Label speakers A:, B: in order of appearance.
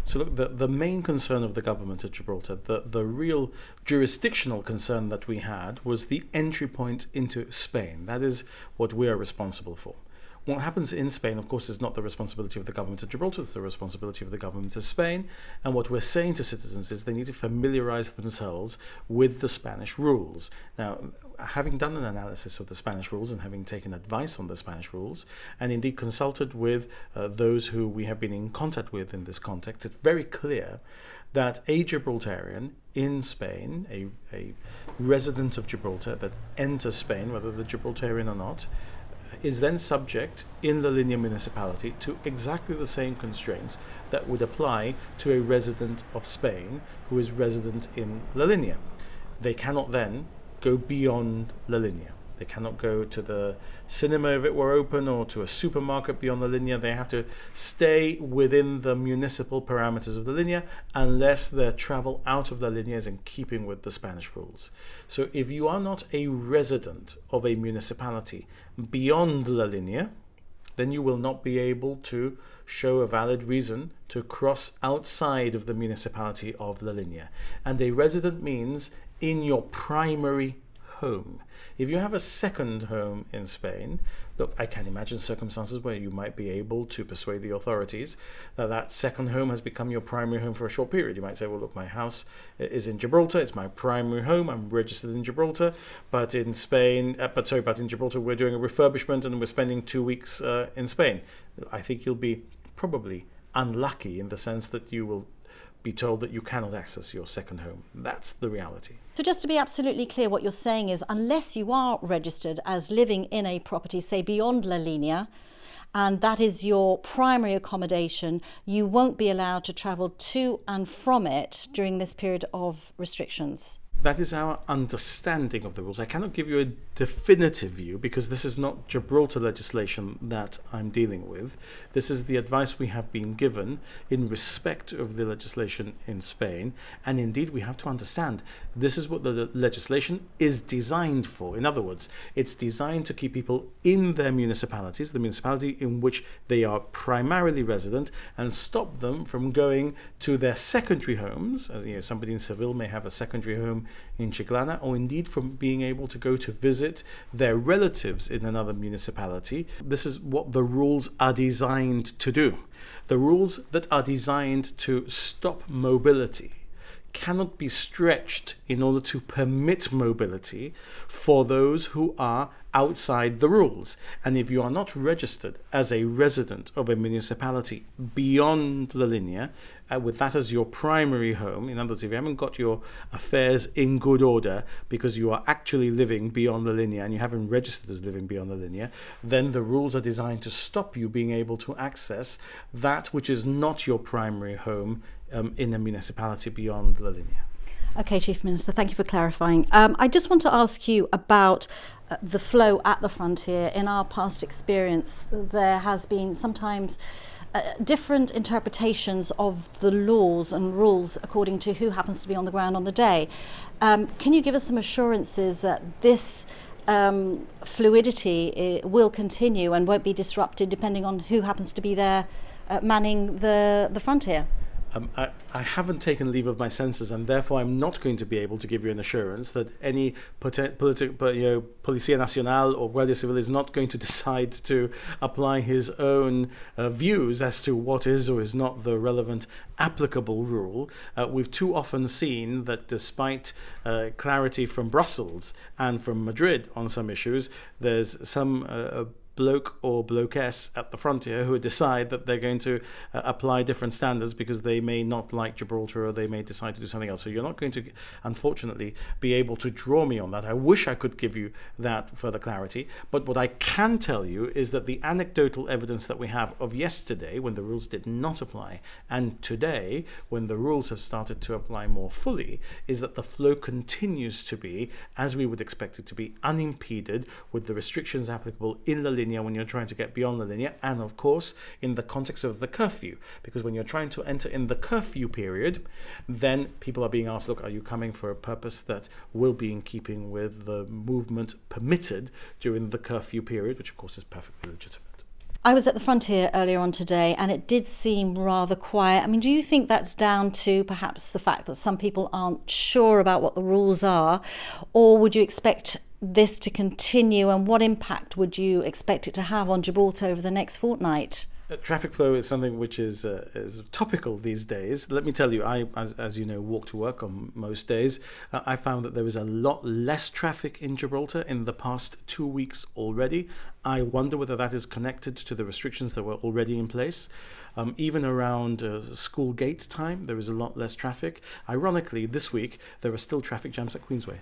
A: So look, the main concern of the government of Gibraltar, the real jurisdictional concern that we had was the entry point into Spain. That is what we are responsible for. What happens in Spain, of course, is not the responsibility of the government of Gibraltar, it's the responsibility of the government of Spain. And what we're saying to citizens is they need to familiarize themselves with the Spanish rules. Now, having done an analysis of the Spanish rules and having taken advice on the Spanish rules, and indeed consulted with those who we have been in contact with in this context, it's very clear that a Gibraltarian in Spain, a resident of Gibraltar that enters Spain, whether they're Gibraltarian or not, is then subject in the Linea municipality to exactly the same constraints that would apply to a resident of Spain who is resident in La Linea. They cannot then go beyond La Linea. They cannot go to the cinema if it were open or to a supermarket beyond the Linea. They have to stay within the municipal parameters of the Linea unless their travel out of the Linea is in keeping with the Spanish rules. So if you are not a resident of a municipality beyond La Linea, then you will not be able to show a valid reason to cross outside of the municipality of La Linea. And a resident means in your primary home. If you have a second home in Spain, look, I can imagine circumstances where you might be able to persuade the authorities that that second home has become your primary home for a short period. You might say, well, look, my house is in Gibraltar, it's my primary home, I'm registered in Gibraltar, but in Gibraltar we're doing a refurbishment and we're spending 2 weeks in Spain. I think you'll be probably unlucky in the sense that you will be told that you cannot access your second home. That's the reality.
B: So just to be absolutely clear, what you're saying is unless you are registered as living in a property, say beyond La Linea, and that is your primary accommodation, you won't be allowed to travel to and from it during this period of restrictions.
A: That is our understanding of the rules. I cannot give you a definitive view because this is not Gibraltar legislation that I'm dealing with. This is the advice we have been given in respect of the legislation in Spain. And indeed, we have to understand this is what the legislation is designed for. In other words, it's designed to keep people in their municipalities, the municipality in which they are primarily resident, and stop them from going to their secondary homes. Somebody in Seville may have a secondary home in Chiclana, or indeed from being able to go to visit their relatives in another municipality. This is what the rules are designed to do. The rules that are designed to stop mobility cannot be stretched in order to permit mobility for those who are outside the rules. And if you are not registered as a resident of a municipality beyond La Linea, with that as your primary home, in other words, if you haven't got your affairs in good order because you are actually living beyond La Linea and you haven't registered as living beyond La Linea, then the rules are designed to stop you being able to access that which is not your primary home in a municipality beyond La Linea.
B: Okay, Chief Minister, thank you for clarifying. I just want to ask you about the flow at the frontier. In our past experience, there has been sometimes different interpretations of the laws and rules according to who happens to be on the ground on the day. Can you give us some assurances that this fluidity will continue and won't be disrupted depending on who happens to be there manning the frontier?
A: I haven't taken leave of my senses, and therefore I'm not going to be able to give you an assurance that any Policía Nacional or Guardia Civil is not going to decide to apply his own views as to what is or is not the relevant applicable rule. We've too often seen that despite clarity from Brussels and from Madrid on some issues, there's some bloke or blokess at the frontier who decide that they're going to apply different standards because they may not like Gibraltar or they may decide to do something else. So you're not going to, unfortunately, be able to draw me on that. I wish I could give you that further clarity. But what I can tell you is that the anecdotal evidence that we have of yesterday, when the rules did not apply, and today, when the rules have started to apply more fully, is that the flow continues to be, as we would expect it to be, unimpeded with the restrictions applicable in La Linea when you're trying to get beyond La Linea, and of course in the context of the curfew, because when you're trying to enter in the curfew period, then people are being asked, look, are you coming for a purpose that will be in keeping with the movement permitted during the curfew period, which of course is perfectly legitimate.
B: I was at the frontier earlier on today and it did seem rather quiet. I mean, do you think that's down to perhaps the fact that some people aren't sure about what the rules are, or would you expect this to continue, and what impact would you expect it to have on Gibraltar over the next fortnight?
A: Traffic flow is something which is topical these days. Let me tell you, I, as you know, walk to work on most days. I found that there is a lot less traffic in Gibraltar in the past 2 weeks already. I wonder whether that is connected to the restrictions that were already in place. Even around school gate time, there is a lot less traffic. Ironically, this week, there are still traffic jams at Queensway.